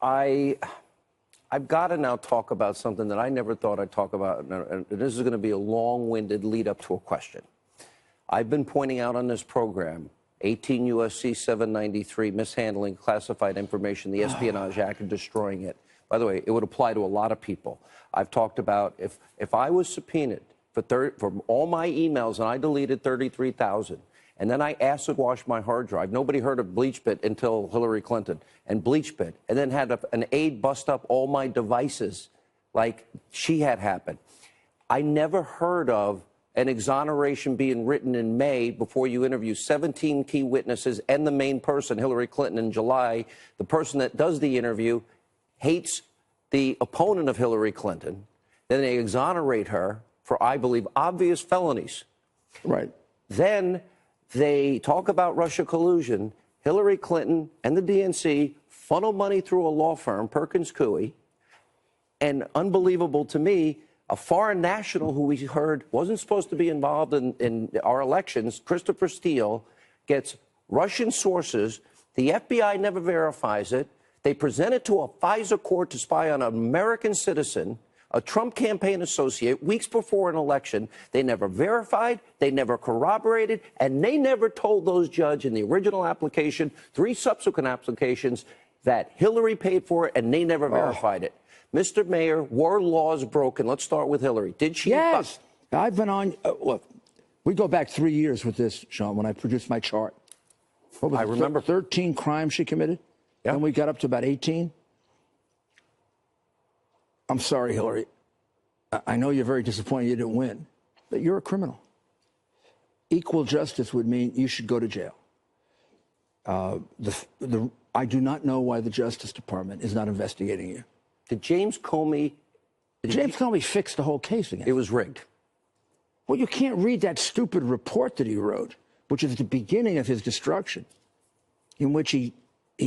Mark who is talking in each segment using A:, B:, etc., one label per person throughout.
A: I've got to now talk about something that I never thought I'd talk about, and this is going to be a long-winded lead up to a question. I've been pointing out on this program 18 U.S.C. 793, mishandling classified information, the Espionage Act, and destroying it. By the way, it would apply to a lot of people. I've talked about if I was subpoenaed for all my emails and I deleted 33,000, and then I acid washed my hard drive. Nobody heard of BleachBit until Hillary Clinton, and BleachBit, and then had an aide bust up all my devices like she had happened. I never heard of an exoneration being written in May before you interview 17 key witnesses and the main person, Hillary Clinton, in July. The person that does the interview hates the opponent of Hillary Clinton. Then they exonerate her for, I believe, obvious felonies.
B: Right.
A: Then they talk about Russia collusion. Hillary Clinton and the DNC funnel money through a law firm, Perkins Coie, and unbelievable to me, a foreign national who we heard wasn't supposed to be involved in our elections, Christopher Steele, gets Russian sources. The FBI never verifies it. They present it to a FISA court to spy on an American citizen, a Trump campaign associate, weeks before an election. They never verified, they never corroborated, and they never told those judges in the original application, 3 subsequent applications, that Hillary paid for it, and they never verified it. Mr. Mayor, were laws broken? Let's start with Hillary. Did she?
B: Yes. I've been on, look, we go back 3 years with this, Sean, when I produced my chart. What was
A: I remember
B: 13 crimes she committed.
A: Yeah.
B: Then we got up to about 18. I'm sorry, Hillary. I know you're very disappointed you didn't win, but you're a criminal. Equal justice would mean you should go to jail. I do not know why the Justice Department is not investigating you.
A: Did James Comey...
B: James Comey fixed the whole case again.
A: It was rigged.
B: Well, you can't read that stupid report that he wrote, which is the beginning of his destruction, in which he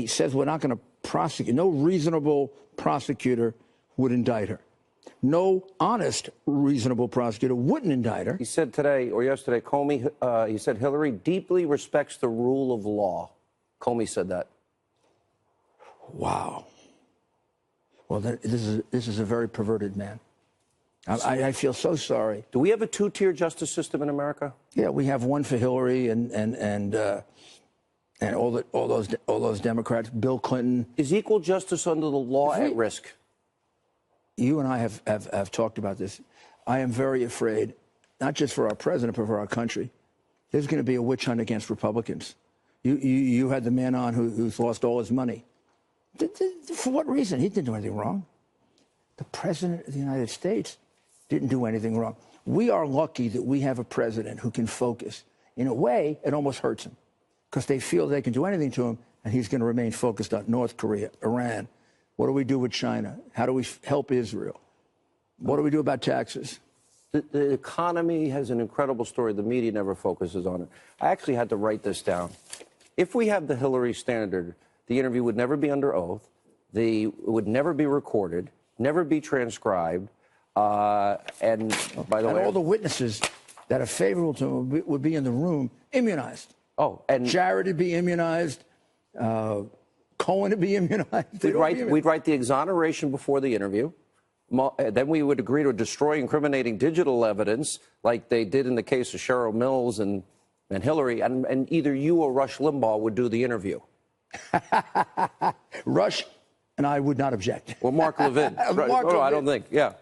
B: says we're not going to prosecute. No reasonable prosecutor would indict her. No honest, reasonable prosecutor wouldn't indict her.
A: He said today, or yesterday, Comey, he said Hillary deeply respects the rule of law. Comey said that.
B: Wow. Well, this is a very perverted man. I feel so sorry.
A: Do we have a 2-tier justice system in America?
B: Yeah, we have one for Hillary and all those Democrats. Bill Clinton.
A: Is equal justice under the law at risk?
B: You and I have talked about this. I am very afraid, not just for our president, but for our country. There's going to be a witch hunt against Republicans. You had the man on who's lost all his money. For what reason? He didn't do anything wrong. The president of the United States didn't do anything wrong. We are lucky that we have a president who can focus. In a way, it almost hurts him because they feel they can do anything to him, and he's going to remain focused on North Korea, Iran. What do we do with China? How do we help Israel? What do we do about taxes?
A: The economy has an incredible story. The media never focuses on it. I actually had to write this down. If we have the Hillary standard, the interview would never be under oath. It would never be recorded, never be transcribed. And by the way,
B: all the witnesses that are favorable to him would be in the room immunized.
A: Oh, and
B: Jared would be immunized. Cohen would be immunized.
A: We'd write the exoneration before the interview. Then we would agree to destroy incriminating digital evidence like they did in the case of Cheryl Mills and Hillary. And either you or Rush Limbaugh would do the interview.
B: Rush and I would not object.
A: Or Mark Levin. No, I don't think. Yeah.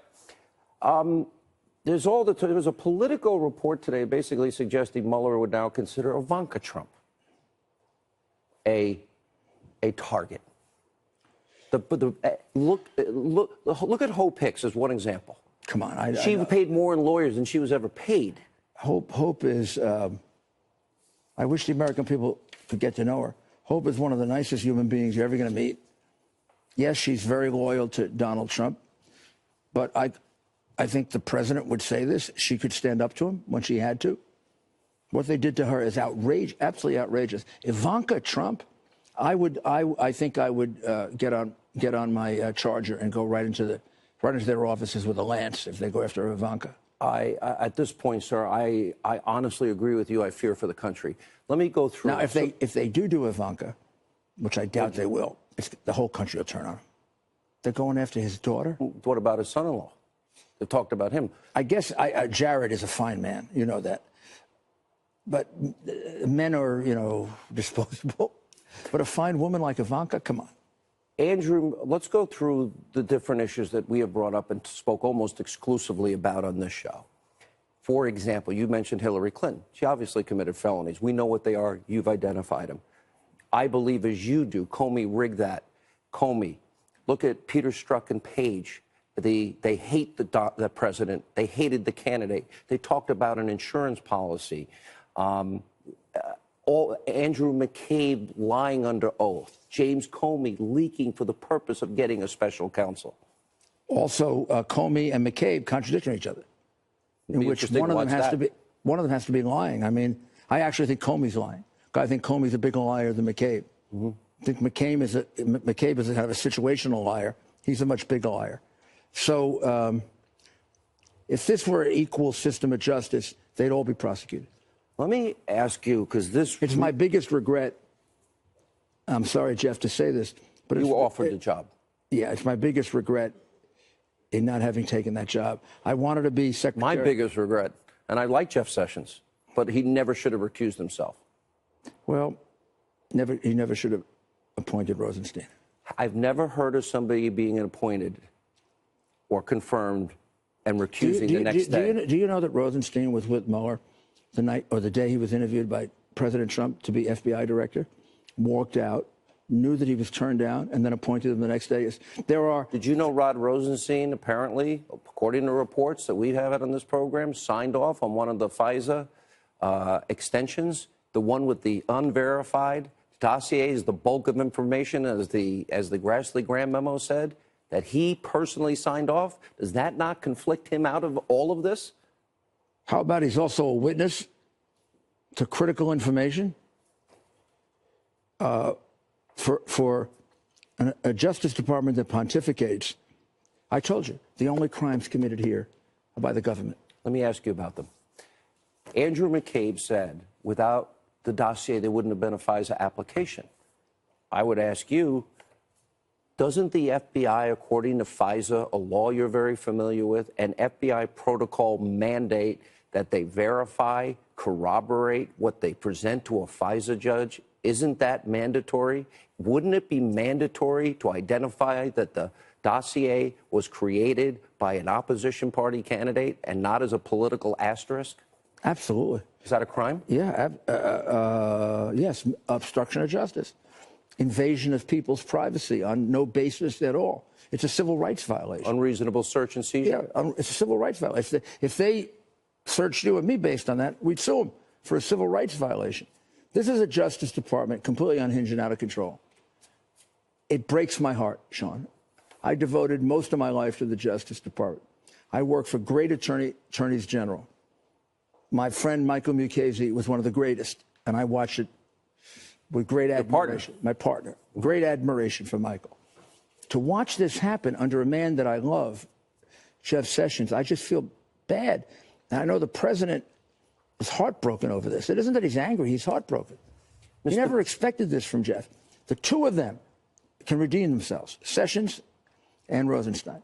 A: There's a Politico report today basically suggesting Mueller would now consider Ivanka Trump a target. Look at Hope Hicks as one example.
B: Come on,
A: she paid more in lawyers than she was ever paid.
B: Hope is. I wish the American people could get to know her. Hope is one of the nicest human beings you're ever going to meet. Yes, she's very loyal to Donald Trump, but I think the president would say this. She could stand up to him when she had to. What they did to her is outrageous, absolutely outrageous. Ivanka Trump, I think I would get on my Charger and go right into their offices with a lance if they go after Ivanka.
A: At this point, sir, I honestly agree with you. I fear for the country. Let me go through.
B: Now, if they do Ivanka, which I doubt they will, the whole country will turn on them. They're going after his daughter?
A: What about his son-in-law? They talked about him.
B: I guess Jared is a fine man. You know that. But men are, disposable. But a fine woman like Ivanka, come on.
A: Andrew, let's go through the different issues that we have brought up and spoke almost exclusively about on this show. For example, you mentioned Hillary Clinton. She obviously committed felonies. We know what they are. You've identified them. I believe, as you do, Comey rigged that. Comey, look at Peter Strzok and Page. They hate the president. They hated the candidate. They talked about an insurance policy. Andrew McCabe lying under oath. James Comey leaking for the purpose of getting a special counsel.
B: Also, Comey and McCabe contradicting each other, in which one of them has to be lying. I mean, I actually think Comey's lying. I think Comey's a bigger liar than McCabe. I think McCabe is a kind of a situational liar. He's a much bigger liar. So if this were an equal system of justice, they'd all be prosecuted.
A: Let me ask you, because
B: it's my biggest regret. I'm sorry, Jeff, to say this, but
A: you were offered the job.
B: Yeah, it's my biggest regret in not having taken that job. I wanted to be secretary.
A: My biggest regret, and I like Jeff Sessions, but he never should have recused himself.
B: Well, he never should have appointed Rosenstein.
A: I've never heard of somebody being appointed or confirmed and recusing the next day.
B: Do you know that Rosenstein was with Mueller the night or the day he was interviewed by President Trump to be FBI director? Walked out, knew that he was turned down, and then appointed him the next day.
A: Did you know Rod Rosenstein, apparently, according to reports that we have on this program, signed off on one of the FISA extensions, the one with the unverified dossiers, the bulk of information, as the Grassley-Graham memo said, that he personally signed off? Does that not conflict him out of all of this?
B: How about he's also a witness to critical information? For a Justice Department that pontificates, I told you, the only crimes committed here are by the government.
A: Let me ask you about them. Andrew McCabe said without the dossier, there wouldn't have been a FISA application. I would ask you, doesn't the FBI, according to FISA, a law you're very familiar with, an FBI protocol mandate that they verify, corroborate what they present to a FISA judge? Isn't that mandatory? Wouldn't it be mandatory to identify that the dossier was created by an opposition party candidate and not as a political asterisk?
B: Absolutely.
A: Is that a crime?
B: Yeah. Yes. Obstruction of justice. Invasion of people's privacy on no basis at all. It's a civil rights violation.
A: Unreasonable search and seizure?
B: Yeah, it's a civil rights violation. If they searched you and me based on that, we'd sue them for a civil rights violation. This is a Justice Department completely unhinged and out of control. It breaks my heart, Sean. I devoted most of my life to the Justice Department. I worked for great attorneys general. My friend Michael Mukasey was one of the greatest, and I watched it with great admiration. My partner. Great admiration for Michael. To watch this happen under a man that I love, Jeff Sessions, I just feel bad. And I know the president is heartbroken over this. It isn't that he's angry, he's heartbroken. He never expected this from Jeff. The two of them can redeem themselves, Sessions and Rosenstein.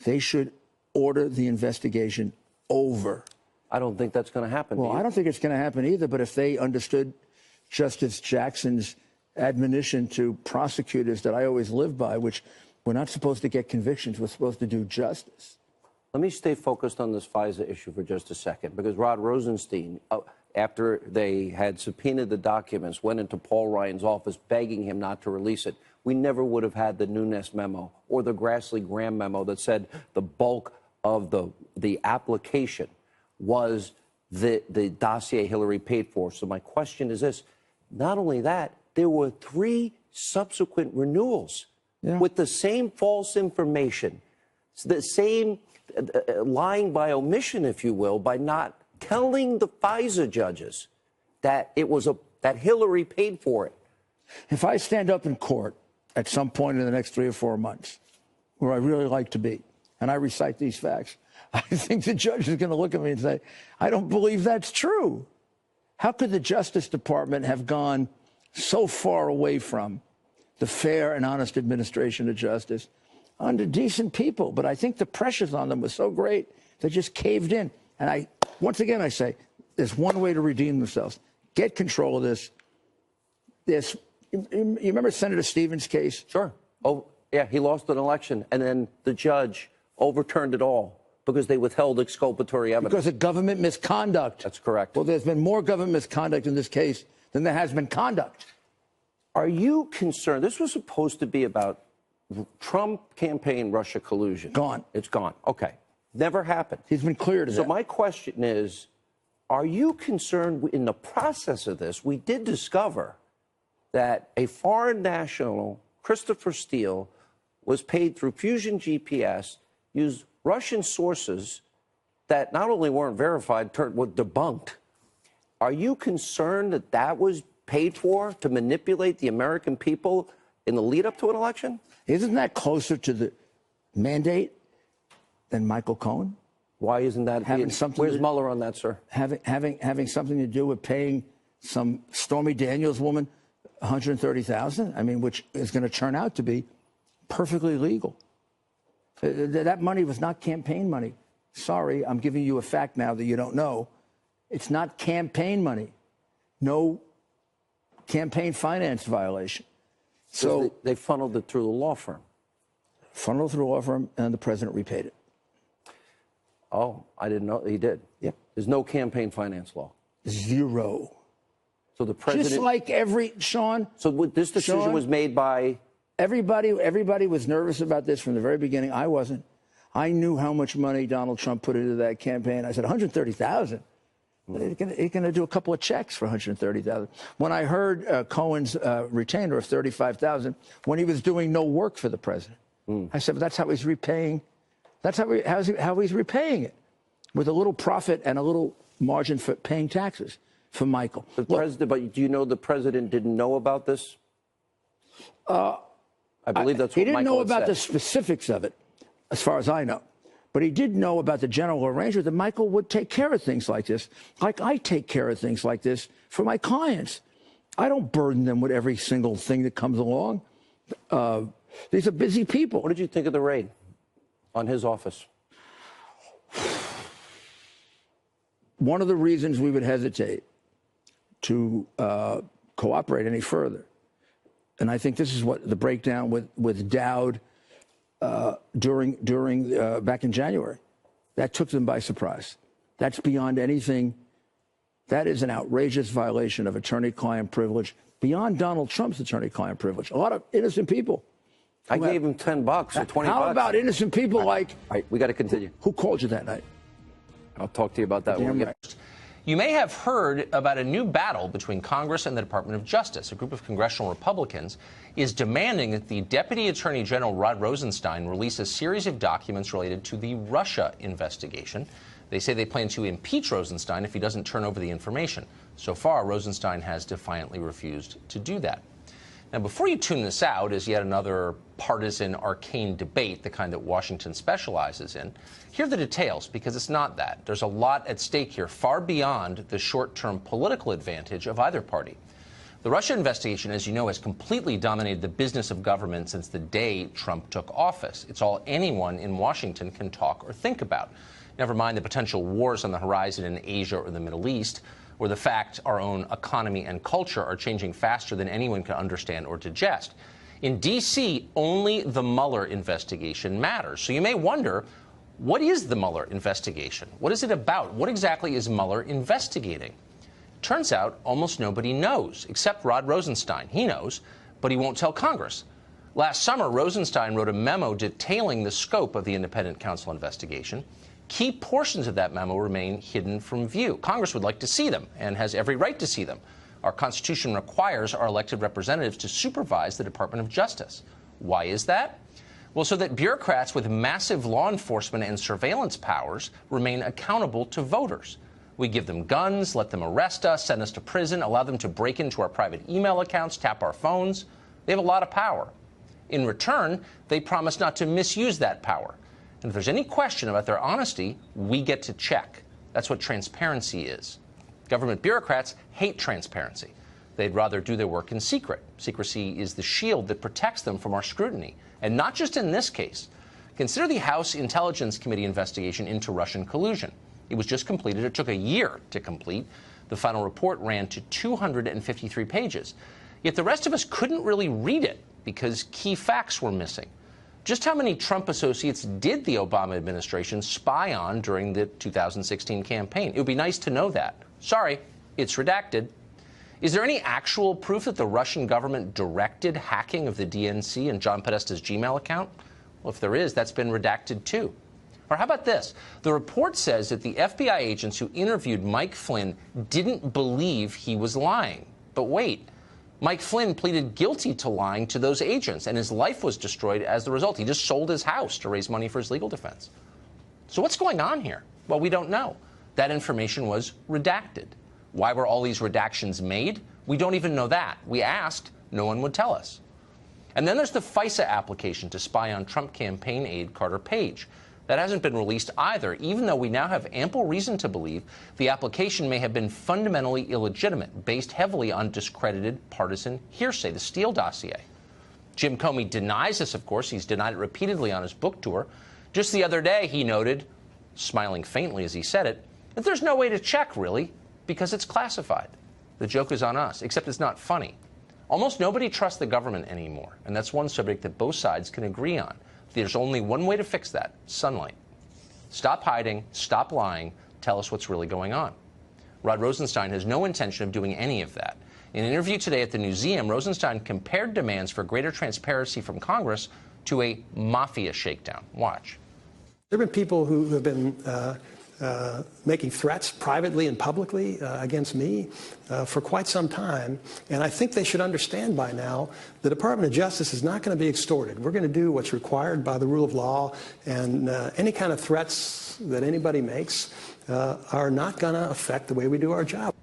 B: They should order the investigation over.
A: I don't think that's going to happen.
B: Well, I don't think it's going to happen either, but if they understood Justice Jackson's admonition to prosecutors that I always live by, which we're not supposed to get convictions, we're supposed to do justice.
A: Let me stay focused on this FISA issue for just a second, because Rod Rosenstein, after they had subpoenaed the documents, went into Paul Ryan's office begging him not to release it. We never would have had the Nunes memo or the Grassley-Graham memo that said the bulk of the application was the dossier Hillary paid for. So my question is this. Not only that, there were 3 subsequent renewals with the same false information, the same lying by omission, if you will, by not telling the FISA judges that that Hillary paid for it.
B: If I stand up in court at some point in the next 3 or 4 months, where I really like to be, and I recite these facts, I think the judge is going to look at me and say, I don't believe that's true. How could the Justice Department have gone so far away from the fair and honest administration of justice? under decent people. But I think the pressures on them was so great, they just caved in. And once again, I say, there's one way to redeem themselves. Get control of this. You remember Senator Stevens' case?
A: Sure. Oh, yeah, he lost an election, and then the judge overturned it all because they withheld exculpatory evidence.
B: Because of government misconduct.
A: That's correct.
B: Well, there's been more government misconduct in this case than there has been conduct.
A: Are you concerned? This was supposed to be about Trump campaign Russia collusion.
B: Gone.
A: It's gone. Okay. Never happened.
B: He's been clear to that.
A: So my question is, are you concerned in the process of this? We did discover that a foreign national, Christopher Steele, was paid through Fusion GPS, used Russian sources that not only weren't verified, were debunked. Are you concerned that that was paid for to manipulate the American people in the lead up to an election?
B: Isn't that closer to the mandate than Michael Cohen?
A: Why isn't that? Where's Mueller on that, sir?
B: Having something to do with paying some Stormy Daniels woman $130,000, I mean, which is going to turn out to be perfectly legal. That money was not campaign money. Sorry, I'm giving you a fact now that you don't know. It's not campaign money. No campaign finance violation. So
A: they funneled it through the law firm.
B: Funneled through a law firm, and the president repaid it.
A: Oh, I didn't know he did.
B: Yep.
A: There's no campaign finance law.
B: Zero.
A: So the president.
B: Just like Sean.
A: So this decision was made by.
B: Everybody was nervous about this from the very beginning. I wasn't. I knew how much money Donald Trump put into that campaign. I said, 130,000. He's going to do a couple of checks for 130,000. When I heard Cohen's retainer of 35,000, when he was doing no work for the president, I said, but that's how he's repaying. That's how he's repaying it, with a little profit and a little margin for paying taxes for Michael.
A: But do you know the president didn't know about this? I believe that's what
B: he didn't
A: Michael
B: know about
A: said.
B: the specifics of it, as far as I know. But he did know about the general arrangement that Michael would take care of things like this, like I take care of things like this for my clients. I don't burden them with every single thing that comes along. These are busy people.
A: What did you think of the raid on his office?
B: One of the reasons we would hesitate to cooperate any further, and I think this is what the breakdown with Dowd during back in January, that took them by surprise. That's beyond anything. That is an outrageous violation of attorney-client privilege, beyond Donald Trump's attorney-client privilege. A lot of innocent people.
A: I gave him $10 or $20.
B: How about innocent people like?
A: All right, we got to continue.
B: Who called you that night?
A: I'll talk to you about that when we get.
C: You may have heard about a new battle between Congress and the Department of Justice. A group of congressional Republicans is demanding that the Deputy Attorney General Rod Rosenstein release a series of documents related to the Russia investigation. They say they plan to impeach Rosenstein if he doesn't turn over the information. So far, Rosenstein has defiantly refused to do that. Now, before you tune this out as yet another partisan, arcane debate, the kind that Washington specializes in, here are the details, because it's not that. There's a lot at stake here, far beyond the short-term political advantage of either party. The Russia investigation, as you know, has completely dominated the business of government since the day Trump took office. It's all anyone in Washington can talk or think about. Never mind the potential wars on the horizon in Asia or the Middle East, or the fact our own economy and culture are changing faster than anyone can understand or digest. In D.C., only the Mueller investigation matters. So you may wonder, what is the Mueller investigation? What is it about? What exactly is Mueller investigating? Turns out almost nobody knows, except Rod Rosenstein. He knows, but he won't tell Congress. Last summer, Rosenstein wrote a memo detailing the scope of the independent counsel investigation. Key portions of that memo remain hidden from view. Congress would like to see them and has every right to see them. Our Constitution requires our elected representatives to supervise the Department of Justice. Why is that? Well, so that bureaucrats with massive law enforcement and surveillance powers remain accountable to voters. We give them guns, let them arrest us, send us to prison, allow them to break into our private email accounts, tap our phones. They have a lot of power. In return, they promise not to misuse that power. And if there's any question about their honesty, we get to check. That's what transparency is. Government bureaucrats hate transparency. They'd rather do their work in secret. Secrecy is the shield that protects them from our scrutiny. And not just in this case. Consider the House Intelligence Committee investigation into Russian collusion. It was just completed. It took a year to complete. The final report ran to 253 pages. Yet the rest of us couldn't really read it because key facts were missing. Just how many Trump associates did the Obama administration spy on during the 2016 campaign? It would be nice to know that. Sorry, it's redacted. Is there any actual proof that the Russian government directed hacking of the DNC and John Podesta's Gmail account? Well, if there is, that's been redacted too. Or how about this? The report says that the FBI agents who interviewed Mike Flynn didn't believe he was lying. But wait, Mike Flynn pleaded guilty to lying to those agents, and his life was destroyed as the result. He just sold his house to raise money for his legal defense. So what's going on here? Well, we don't know. That information was redacted. Why were all these redactions made? We don't even know that. We asked, no one would tell us. And then there's the FISA application to spy on Trump campaign aide Carter Page. That hasn't been released either, even though we now have ample reason to believe the application may have been fundamentally illegitimate, based heavily on discredited partisan hearsay, the Steele dossier. Jim Comey denies this, of course. He's denied it repeatedly on his book tour. Just the other day, he noted, smiling faintly as he said it, that there's no way to check, really, because it's classified. The joke is on us, except it's not funny. Almost nobody trusts the government anymore, and that's one subject that both sides can agree on. There's only one way to fix that: sunlight. Stop hiding, stop lying, tell us what's really going on. Rod Rosenstein has no intention of doing any of that. In an interview today at the Newseum, Rosenstein compared demands for greater transparency from Congress to a mafia shakedown. Watch.
D: There have been people who have been making threats privately and publicly against me for quite some time. And I think they should understand by now the Department of Justice is not going to be extorted. We're going to do what's required by the rule of law, and any kind of threats that anybody makes are not going to affect the way we do our job.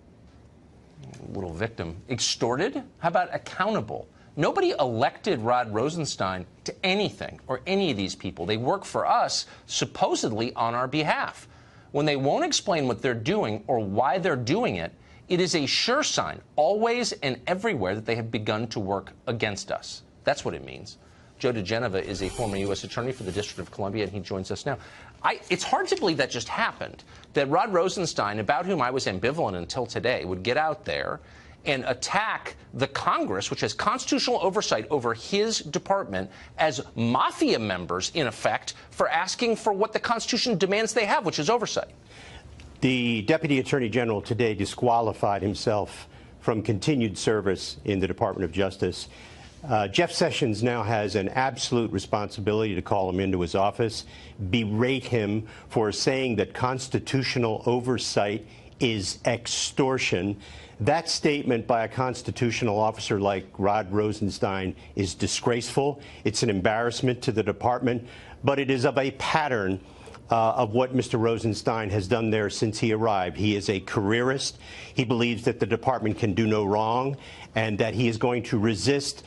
C: Little victim. Extorted? How about accountable? Nobody elected Rod Rosenstein to anything or any of these people. They work for us, supposedly on our behalf. When they won't explain what they're doing or why they're doing it, it is a sure sign, always and everywhere, that they have begun to work against us. That's what it means. Joe DeGenova is a former U.S. attorney for the District of Columbia, and he joins us now. It's hard to believe that just happened, that Rod Rosenstein, about whom I was ambivalent until today, would get out there and attack the Congress, which has constitutional oversight over his department, as mafia members, in effect, for asking for what the Constitution demands they have, which is oversight.
E: The Deputy Attorney General today disqualified himself from continued service in the Department of Justice. Jeff Sessions now has an absolute responsibility to call him into his office, berate him for saying that constitutional oversight is extortion. That statement by a constitutional officer like Rod Rosenstein is disgraceful. It's an embarrassment to the department, but it is of a pattern of what Mr. Rosenstein has done there since he arrived. He is a careerist. He believes that the department can do no wrong and that he is going to resist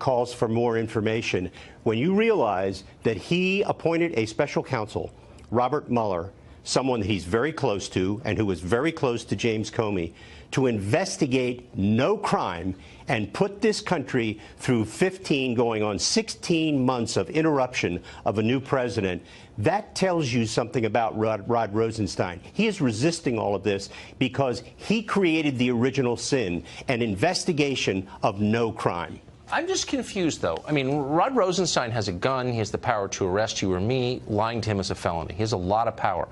E: calls for more information. When you realize that he appointed a special counsel, Robert Mueller, someone that he's very close to and who was very close to James Comey, to investigate no crime and put this country through 15 going on 16 months of interruption of a new president, that tells you something about Rod Rosenstein. He is resisting all of this because he created the original sin, an investigation of no crime.
C: I'm just confused, though. I mean, Rod Rosenstein has a gun. He has the power to arrest you or me. Lying to him is a felony. He has a lot of power.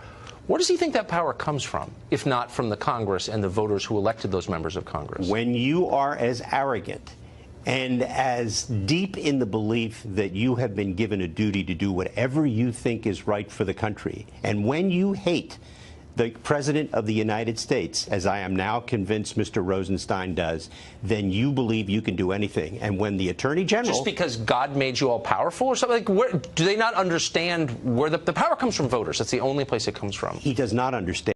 C: Where does he think that power comes from, if not from the Congress and the voters who elected those members of Congress?
E: When you are as arrogant and as deep in the belief that you have been given a duty to do whatever you think is right for the country, and when you hate the President of the United States, as I am now convinced Mr. Rosenstein does, then you believe you can do anything. And when the Attorney General...
C: Just because God made you all powerful or something? Like, do they not understand where the power comes from? Voters. That's the only place it comes from.
E: He does not understand.